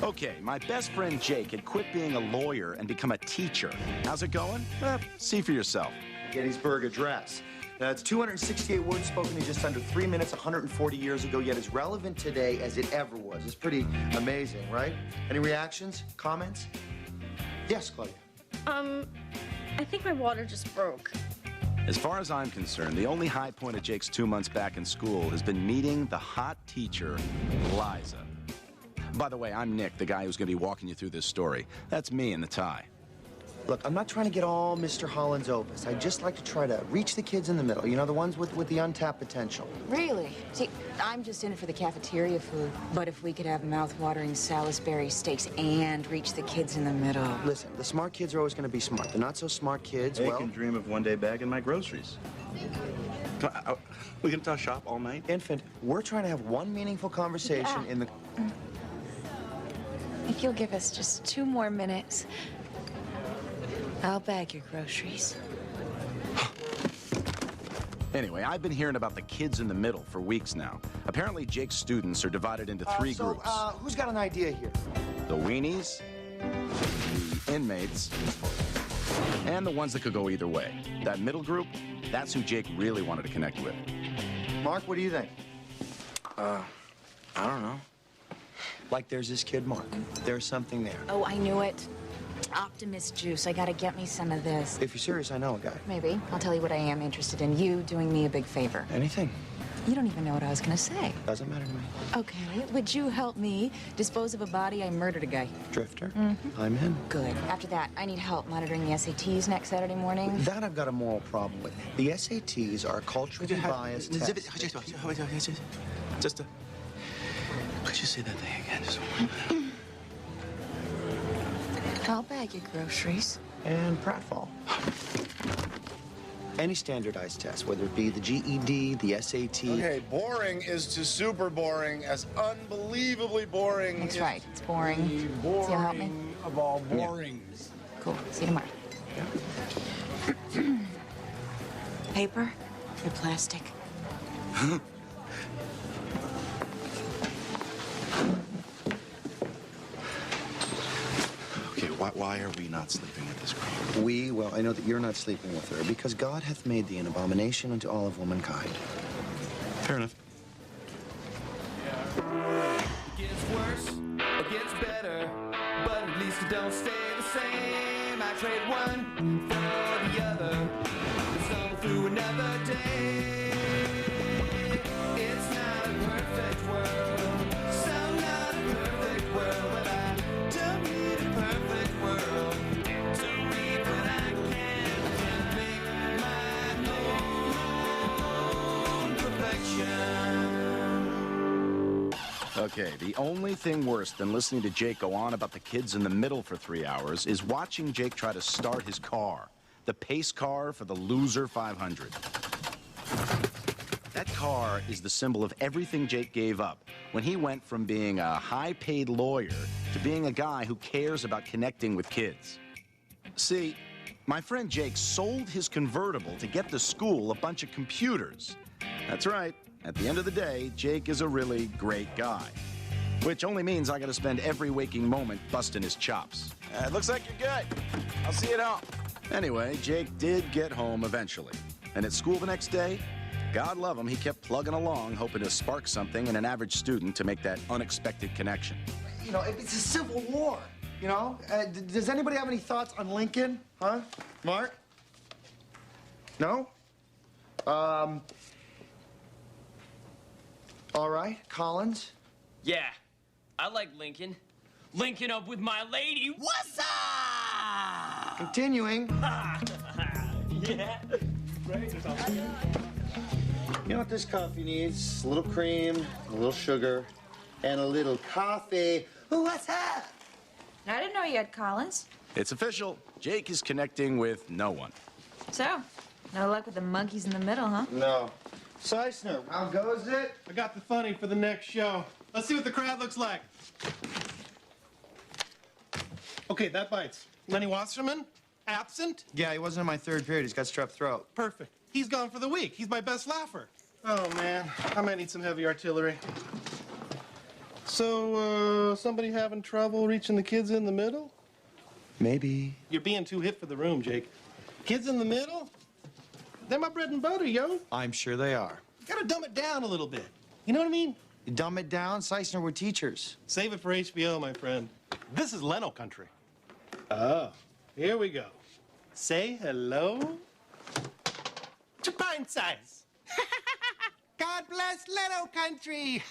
Okay, my best friend Jake had quit being a lawyer and become a teacher. How's it going? See for yourself. Gettysburg Address. It's 268 words spoken in just under 3 minutes, 140 years ago, yet as relevant today as it ever was. It's pretty amazing, right? Any reactions? Comments? Yes, Claudia. I think my water just broke. As far as I'm concerned, the only high point of Jake's 2 months back in school has been meeting the hot teacher, Liza. By the way, I'm Nick, the guy who's going to be walking you through this story. That's me in the tie. Look, I'm not trying to get all Mr. Holland's opus. I just like to try to reach the kids in the middle, you know, the ones with the untapped potential. Really? See, I'm just in it for the cafeteria food. But if we could have mouth-watering Salisbury steaks and reach the kids in the middle. Listen, the smart kids are always going to be smart. The not-so-smart kids, They well... can dream of one day bagging my groceries. We can talk shop all night? Infant, we're trying to have one meaningful conversation in the... If you'll give us just 2 more minutes, I'll bag your groceries. Anyway, I've been hearing about the kids in the middle for weeks now. Apparently, Jake's students are divided into 3 groups. Who's got an idea here? The weenies, the inmates, and the ones that could go either way. That middle group, that's who Jake really wanted to connect with. Mark, what do you think? I don't know. Like there's this kid, Mark. There's something there. Oh, I knew it. Optimist juice. I gotta get me some of this. If you're serious, I know a guy. Maybe. I'll tell you what I am interested in. You doing me a big favor. Anything. You don't even know what I was gonna say. Doesn't matter to me. Okay. Would you help me dispose of a body? I murdered a guy. Drifter? I'm in. Good. After that, I need help monitoring the SATs next Saturday morning. That I've got a moral problem with. The SATs are culturally biased tests. Just could you say that thing again? Just one minute. I'll bag your groceries. And pratfall. Any standardized test, whether it be the GED, the SAT. Okay, boring is to super boring, as unbelievably boring. That's right. It's boring. So you'll help me? Of all borings. Cool. See you tomorrow. Paper or plastic? Okay, why are we not sleeping with this queen? Well, I know that you're not sleeping with her, because God hath made thee an abomination unto all of womankind. Fair enough. It gets worse, it gets better, but at least it don't stay the same. I trade one for the other, to stumble through another day. It's not a perfect world, so not a perfect world, but I don't need a perfect world to read what I can make my own perfection. Okay, the only thing worse than listening to Jake go on about the kids in the middle for 3 hours is watching Jake try to start his car. The pace car for the loser 500. That car is the symbol of everything Jake gave up when he went from being a high-paid lawyer to being a guy who cares about connecting with kids. See, my friend Jake sold his convertible to get the school a bunch of computers. That's right. At the end of the day, Jake is a really great guy. Which only means I gotta spend every waking moment busting his chops. It looks like you're good. I'll see you at home. Anyway, Jake did get home eventually. And at school the next day, God love him, he kept plugging along, hoping to spark something in an average student to make that unexpected connection. You know, it's a civil war, you know? Does anybody have any thoughts on Lincoln? Huh? Mark? No? All right, Collins? Yeah, I like Lincoln. Linking up with my lady. What's up? Continuing. Yeah. You know what this coffee needs? A little cream, a little sugar, and a little coffee. Ooh, what's that? I didn't know you had Collins. It's official. Jake is connecting with no one. So, no luck with the monkeys in the middle, huh? No. Seisner, how goes it? I got the funny for the next show. Let's see what the crowd looks like. Okay, that bites. Lenny Wasserman, absent. Yeah, he wasn't in my third period. He's got strep throat. Perfect. He's gone for the week. He's my best laugher. Oh, man. I might need some heavy artillery. So, somebody having trouble reaching the kids in the middle? Maybe. You're being too hip for the room, Jake. Kids in the middle? They're my bread and butter, yo. I'm sure they are. You gotta dumb it down a little bit. You know what I mean? You dumb it down, Seisner, we're teachers. Save it for HBO, my friend. This is Leno country. Oh, here we go. Say hello to pint size. God bless Leno country.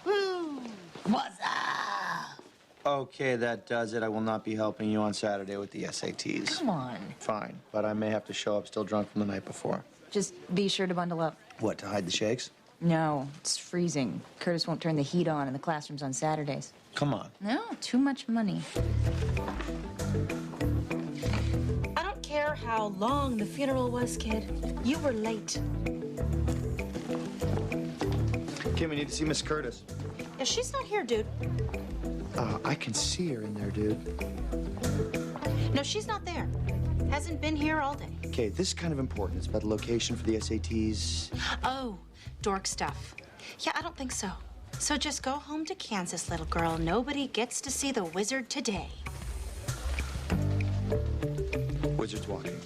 Woo. What's up? Okay, that does it. I will not be helping you on Saturday with the SATs. Come on. Fine, but I may have to show up still drunk from the night before. Just be sure to bundle up. What, to hide the shakes? No, it's freezing. Curtis won't turn the heat on in the classrooms on Saturdays. Come on. No, too much money. I don't care how long the funeral was, kid. You were late. Kim, we need to see Miss Curtis. Yeah, she's not here, dude. I can see her in there, dude. No, she's not there. Hasn't been here all day. Okay, this is kind of important. It's about the location for the SATs. Oh, dork stuff. Yeah, I don't think so. So just go home to Kansas, little girl. Nobody gets to see the wizard today. Wizard's walking.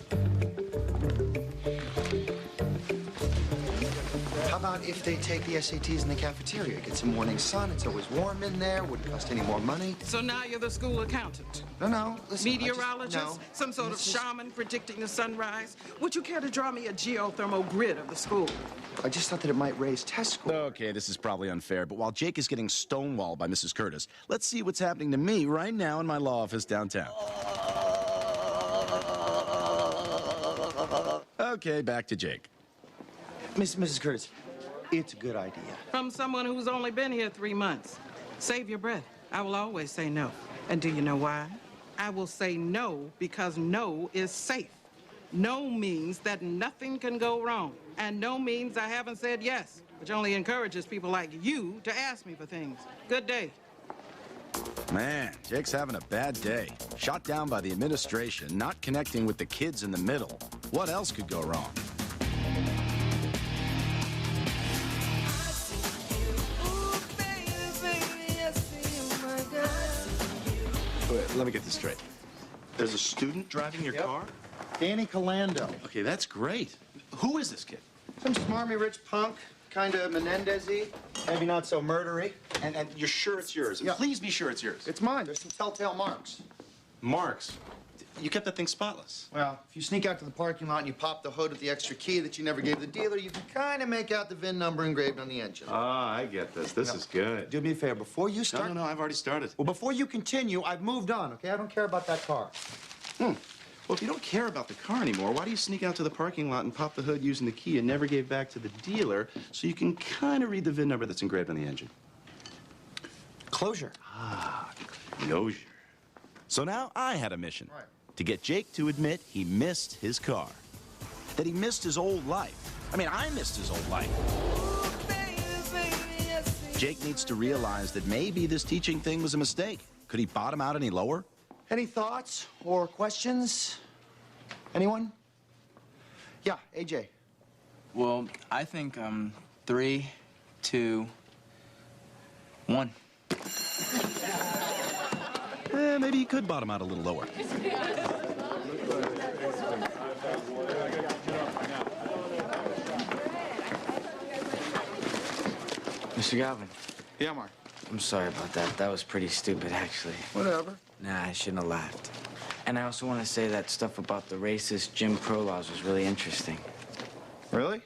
How about if they take the SATs in the cafeteria? Get some morning sun. It's always warm in there. Wouldn't cost any more money. So now you're the school accountant? No. Listen, Meteorologist? no. Some sort of shaman predicting the sunrise? Would you care to draw me a geothermal grid of the school? I just thought that it might raise test scores. Okay, this is probably unfair, but while Jake is getting stonewalled by Mrs. Curtis, let's see what's happening to me right now in my law office downtown. Okay, back to Jake. Mrs. Curtis, it's a good idea. From someone who's only been here 3 months. Save your breath. I will always say no. And do you know why? I will say no because no is safe. No means that nothing can go wrong. And no means I haven't said yes, which only encourages people like you to ask me for things. Good day. Man, Jake's having a bad day. Shot down by the administration, not connecting with the kids in the middle. What else could go wrong? Wait, let me get this straight. There's a student driving your car? Danny Calando. Okay, that's great. Who is this kid? Some smarmy rich punk, kind of Menendez-y, maybe not so murdery. And you're sure it's yours? Yeah. Please be sure it's yours. It's mine. There's some telltale marks. Marks. You kept that thing spotless. Well, if you sneak out to the parking lot and you pop the hood with the extra key that you never gave the dealer, you can kind of make out the VIN number engraved on the engine. Ah, I get this. This is good. Do me a favor, before you start... No, I've already started. Well, before you continue, I've moved on, okay? I don't care about that car. Well, if you don't care about the car anymore, why do you sneak out to the parking lot and pop the hood using the key you never gave back to the dealer so you can kind of read the VIN number that's engraved on the engine? Closure. Ah, closure. So now I had a mission. Right. To get Jake to admit he missed his car. That he missed his old life. I mean, I missed his old life. Jake needs to realize that maybe this teaching thing was a mistake. Could he bottom out any lower? Any thoughts or questions? Anyone? Yeah, AJ. Well, I think 3, 2, 1. Maybe he could bottom out a little lower. Mr. Galvin, Yeah, Mark. I'm sorry about that. That was pretty stupid, actually. Whatever. Nah, I shouldn't have laughed. And I also want to say that stuff about the racist Jim Crow laws was really interesting. Really?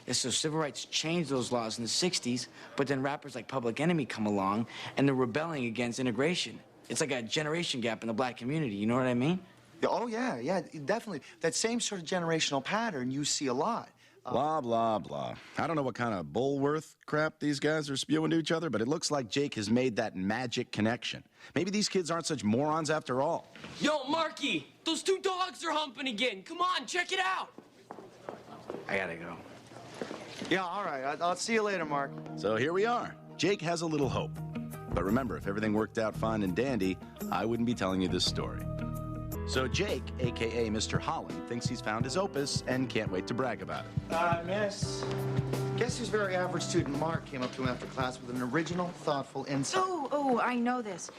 Yeah, so civil rights changed those laws in the 60s, but then rappers like Public Enemy come along, and they're rebelling against integration. It's like a generation gap in the black community, you know what I mean? Oh, yeah, definitely. That same sort of generational pattern you see a lot. Blah, blah, blah. I don't know what kind of Bullworth crap these guys are spewing to each other, but it looks like Jake has made that magic connection. Maybe these kids aren't such morons after all. Yo, Marky, those 2 dogs are humping again. Come on, check it out. I gotta go. Yeah, all right. I'll see you later, Mark. So here we are. Jake has a little hope. But remember, if everything worked out fine and dandy, I wouldn't be telling you this story. So Jake, a.k.a. Mr. Holland, thinks he's found his opus and can't wait to brag about it. Miss. Guess whose very average student, Mark, came up to him after class with an original, thoughtful insight. Oh, I know this.